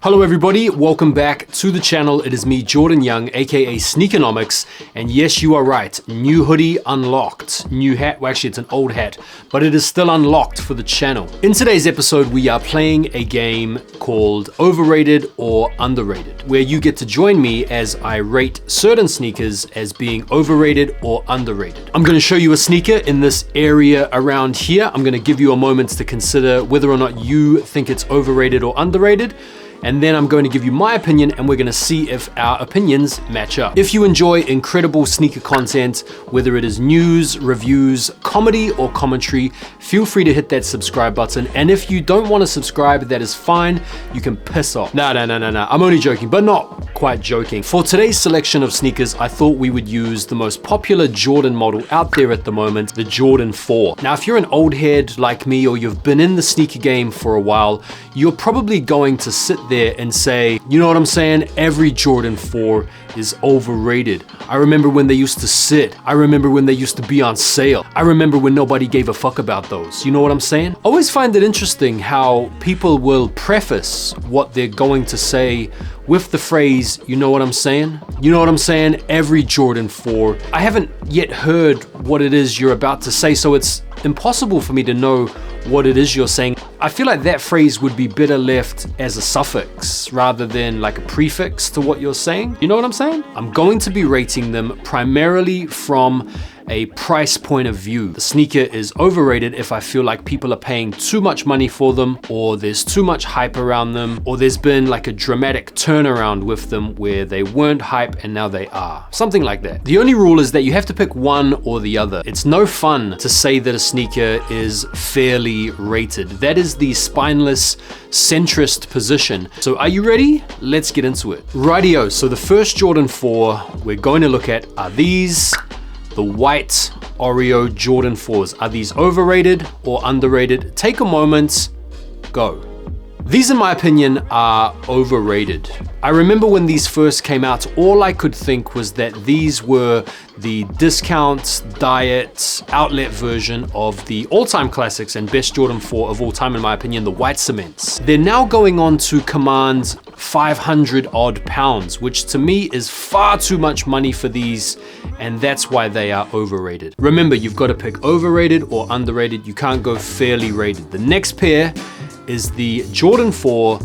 Hello everybody, welcome back to the channel. It is me, Jordan Young, aka Sneakonomics, and yes, you are right, new hoodie unlocked. New hat, well actually it's an old hat, but it is still unlocked for the channel. In today's episode, we are playing a game called Overrated or Underrated, where you get to join me as I rate certain sneakers as being overrated or underrated. I'm gonna show you a sneaker in this area around here. I'm gonna give you a moment to consider whether or not you think it's overrated or underrated. And then I'm going to give you my opinion and we're going to see if our opinions match up. If you enjoy incredible sneaker content, whether it is news, reviews, comedy, or commentary, feel free to hit that subscribe button. And if you don't want to subscribe, that is fine. You can piss off. No. I'm only joking, but not quite joking. For today's selection of sneakers, I thought we would use the most popular Jordan model out there at the moment, the Jordan 4. Now, if you're an old head like me or you've been in the sneaker game for a while, you're probably going to sit there and say, you know what I'm saying? Every Jordan 4 is overrated. I remember when they used to sit. I remember when they used to be on sale. I remember when nobody gave a fuck about those. You know what I'm saying? I always find it interesting how people will preface what they're going to say with the phrase, you know what I'm saying? You know what I'm saying? Every Jordan 4. I haven't yet heard what it is you're about to say, so it's impossible for me to know what it is you're saying. I feel like that phrase would be better left as a suffix rather than like a prefix to what you're saying. You know what I'm saying? I'm going to be rating them primarily from a price point of view. The sneaker is overrated if I feel like people are paying too much money for them, or there's too much hype around them, or there's been like a dramatic turnaround with them where they weren't hype and now they are. Something like that. The only rule is that you have to pick one or the other. It's no fun to say that a sneaker is fairly rated. That is the spineless centrist position. So are you ready? Let's get into it. Rightio, so the first Jordan 4 we're going to look at are these. The white Oreo Jordan 4s. Are these overrated or underrated? Take a moment, go. These, in my opinion, are overrated. I remember when these first came out, all I could think was that these were the discount, diet, outlet version of the all-time classics and best Jordan 4 of all time, in my opinion, the white cements. They're now going on to command 500 odd pounds, which to me is far too much money for these, and that's why they are overrated. Remember, you've got to pick overrated or underrated. You can't go fairly rated. The next pair is the Jordan 4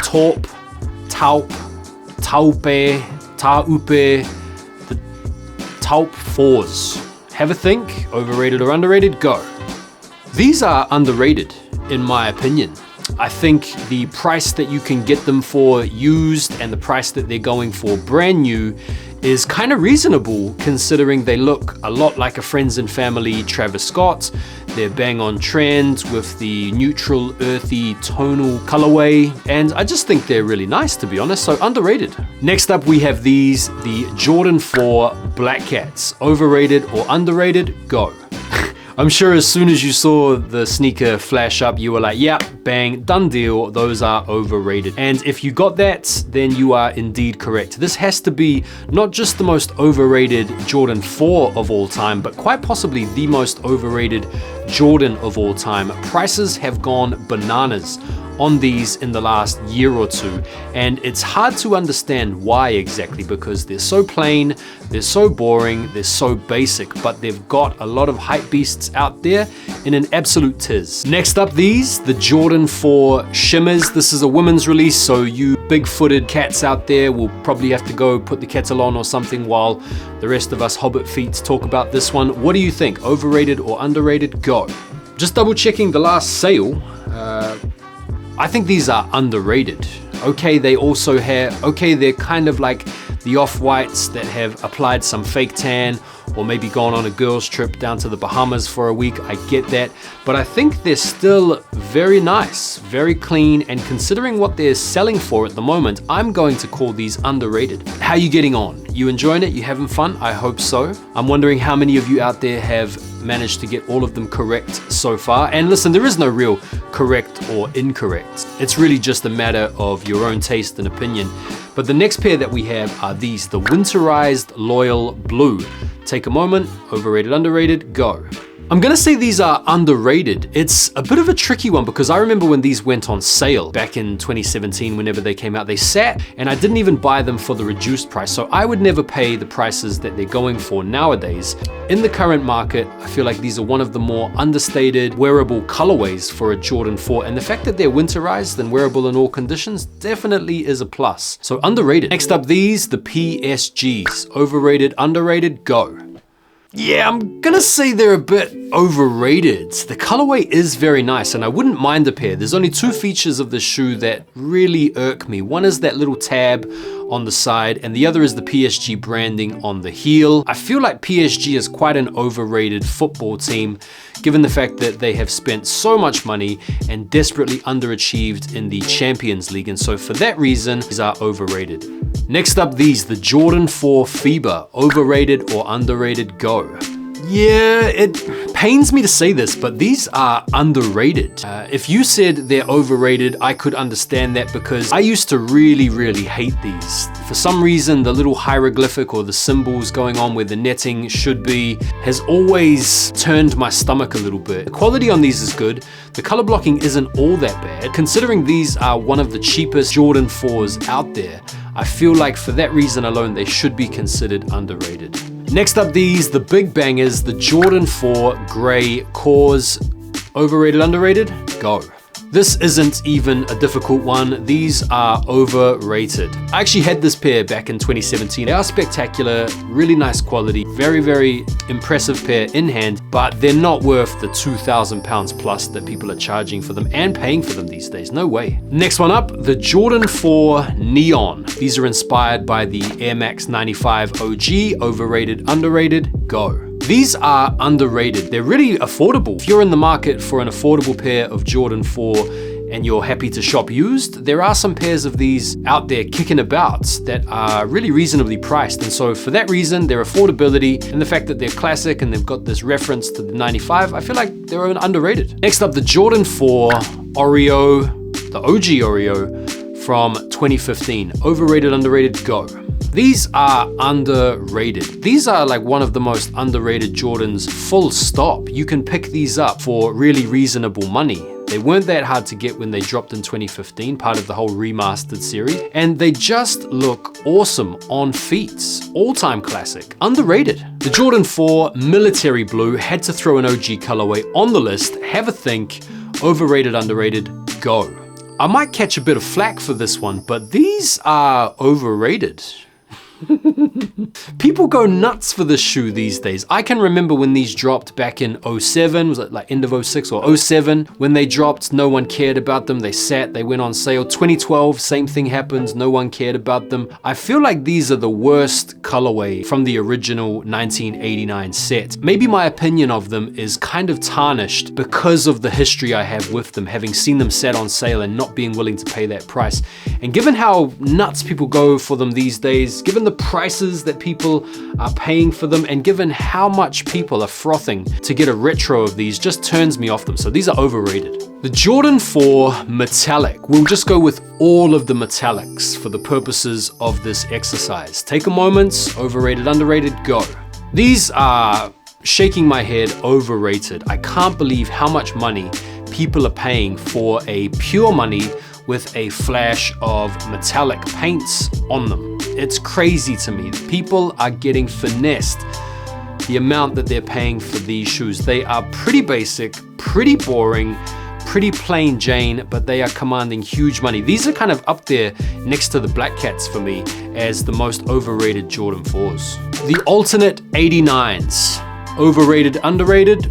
Taupe, Taupe, the Taupe 4s. Have a think, overrated or underrated, go. These are underrated, in my opinion. I think the price that you can get them for used and the price that they're going for brand new is kind of reasonable, considering they look a lot like a friends and family Travis Scott. They're bang on trend with the neutral, earthy, tonal colorway, and I just think they're really nice, to be honest, so underrated. Next up, we have these, the Jordan 4 Black Cats. Overrated or underrated? Go. I'm sure as soon as you saw the sneaker flash up, you were like, yeah, bang, done deal, those are overrated. And if you got that, then you are indeed correct. This has to be not just the most overrated Jordan 4 of all time, but quite possibly the most overrated Jordan of all time. Prices have gone bananas on these in the last year or two, and it's hard to understand why exactly, because they're so plain, they're so boring, they're so basic, but they've got a lot of hype beasts out there in an absolute tiz. Next up, these, the Jordan 4 Shimmers. This is a women's release, so you big-footed cats out there will probably have to go put the kettle on or something while the rest of us hobbit feet talk about this one. What do you think? Overrated or underrated? Go. Just double checking the last sale. I think these are underrated. Okay, they also have, they're kind of like the off-whites that have applied some fake tan or maybe gone on a girls trip down to the Bahamas for a week. I get that, but I think they're still very nice, very clean, and considering what they're selling for at the moment, I'm going to call these underrated. How you getting on? You enjoying it? You having fun? I hope so. I'm wondering how many of you out there have managed to get all of them correct so far. And listen, there is no real correct or incorrect. It's really just a matter of your own taste and opinion. But the next pair that we have are these, the Winterized Loyal Blue. Take a moment, overrated, underrated, go. I'm gonna say these are underrated. It's a bit of a tricky one because I remember when these went on sale back in 2017, whenever they came out, they sat and I didn't even buy them for the reduced price. So I would never pay the prices that they're going for nowadays. In the current market, I feel like these are one of the more understated wearable colorways for a Jordan 4. And the fact that they're winterized and wearable in all conditions definitely is a plus. So underrated. Next up, these, the PSGs. Overrated, underrated, go. Yeah, I'm gonna say they're a bit overrated. The colorway is very nice and I wouldn't mind a pair. There's only two features of the shoe that really irk me. One is that little tab on the side and the other is the PSG branding on the heel. I feel like PSG is quite an overrated football team given the fact that they have spent so much money and desperately underachieved in the Champions League, and so for that reason, these are overrated. Next up, these, the Jordan 4 FIBA, overrated or underrated, go. Yeah, it pains me to say this, but these are underrated. If you said they're overrated, I could understand that because I used to really hate these. For some reason, the little hieroglyphic or the symbols going on where the netting should be has always turned my stomach a little bit. The quality on these is good. The color blocking isn't all that bad. Considering these are one of the cheapest Jordan 4s out there, I feel like for that reason alone, they should be considered underrated. Next up, these, the big bangers, the Jordan 4 Gray Kaws. Overrated, underrated? Go. This isn't even a difficult one. These are overrated. I actually had this pair back in 2017. They are spectacular, really nice quality, very impressive pair in hand, but they're not worth the 2,000 pounds plus that people are charging for them and paying for them these days. No way. Next one up, the Jordan 4 Neon. These are inspired by the Air Max 95 OG. Overrated, underrated, go. These are underrated. They're really affordable. If you're in the market for an affordable pair of Jordan 4 and you're happy to shop used, there are some pairs of these out there kicking about that are really reasonably priced. And so for that reason, their affordability and the fact that they're classic and they've got this reference to the 95, I feel like they're underrated. Next up, the Jordan 4 Oreo, the OG Oreo from 2015. Overrated, underrated, go. These are underrated. These are like one of the most underrated Jordans, full stop. You can pick these up for really reasonable money. They weren't that hard to get when they dropped in 2015, part of the whole remastered series, and they just look awesome on feet. All-time classic. Underrated. The Jordan 4 Military Blue, had to throw an OG colorway on the list. Have a think. Overrated, underrated, go. I might catch a bit of flack for this one, but these are overrated. People go nuts for this shoe these days. I can remember when these dropped back in 07, was it like end of 06 or 07? When they dropped, no one cared about them. They sat, they went on sale. 2012, same thing happens, no one cared about them. I feel like these are the worst colorway from the original 1989 set. Maybe my opinion of them is kind of tarnished because of the history I have with them, having seen them set on sale and not being willing to pay that price. And given how nuts people go for them these days, given the prices that people are paying for them, and given how much people are frothing to get a retro of these, just turns me off them. So these are overrated. The Jordan 4 Metallic. We'll just go with all of the metallics for the purposes of this exercise. Take a moment. Overrated, underrated, go. These are, shaking my head, overrated. I can't believe how much money people are paying for a pure money with a flash of metallic paints on them. It's crazy to me. People are getting finessed the amount that they're paying for these shoes. They are pretty basic, pretty boring, pretty plain Jane, but they are commanding huge money. These are kind of up there next to the Black Cats for me as the most overrated Jordan 4s. The alternate 89s. Overrated, underrated,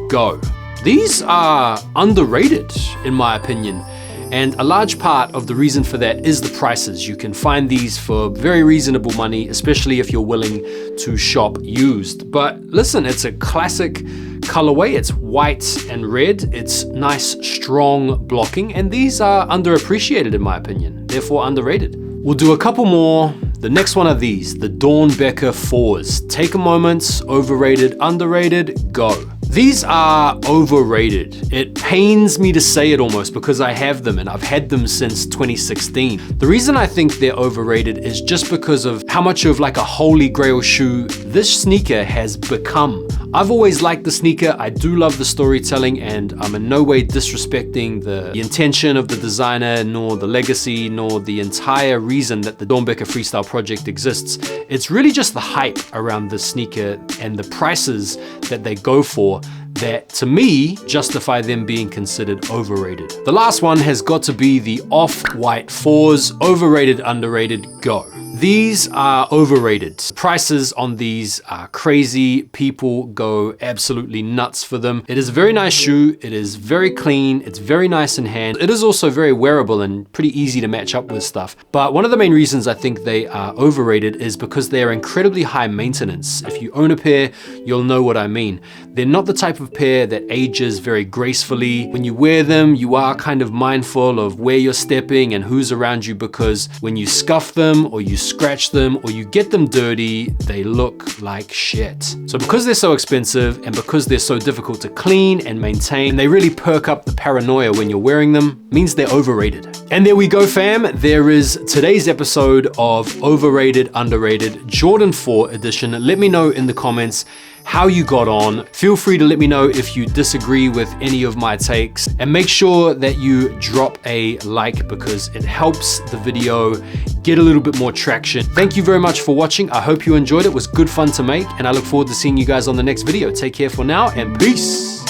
go. These are underrated in my opinion. And a large part of the reason for that is the prices. You can find these for very reasonable money, especially if you're willing to shop used. But listen, it's a classic colorway. It's white and red. It's nice, strong blocking. And these are underappreciated in my opinion, therefore underrated. We'll do a couple more. The next one are these, the Dorenbecher 4s. Take a moment. Overrated, underrated, go. These are overrated. It pains me to say it almost because I have them and I've had them since 2016. The reason I think they're overrated is just because of how much of like a holy grail shoe this sneaker has become. I've always liked the sneaker. I do love the storytelling, and I'm in no way disrespecting the intention of the designer, nor the legacy, nor the entire reason that the Dorenbecher Freestyle project exists. It's really just the hype around the sneaker and the prices that they go for that, to me, justify them being considered overrated. The last one has got to be the Off-White 4s, overrated, underrated, go. These are overrated. Prices on these are crazy. People go absolutely nuts for them. It is a very nice shoe. It is very clean. It's very nice in hand. It is also very wearable and pretty easy to match up with stuff. But one of the main reasons I think they are overrated is because they are incredibly high maintenance. If you own a pair, you'll know what I mean. They're not the type of pair that ages very gracefully. When you wear them, you are kind of mindful of where you're stepping and who's around you, because when you scuff them or you scratch them or you get them dirty, they look like shit. So because they're so expensive and because they're so difficult to clean and maintain, they really perk up the paranoia when you're wearing them, means they're overrated. And there we go, fam. There is today's episode of Overrated, Underrated Jordan 4 edition. Let me know in the comments how you got on. Feel free to let me know if you disagree with any of my takes, and make sure that you drop a like because it helps the video get a little bit more traction. Thank you very much for watching. I hope you enjoyed it. It was good fun to make, and I look forward to seeing you guys on the next video. Take care for now, and peace.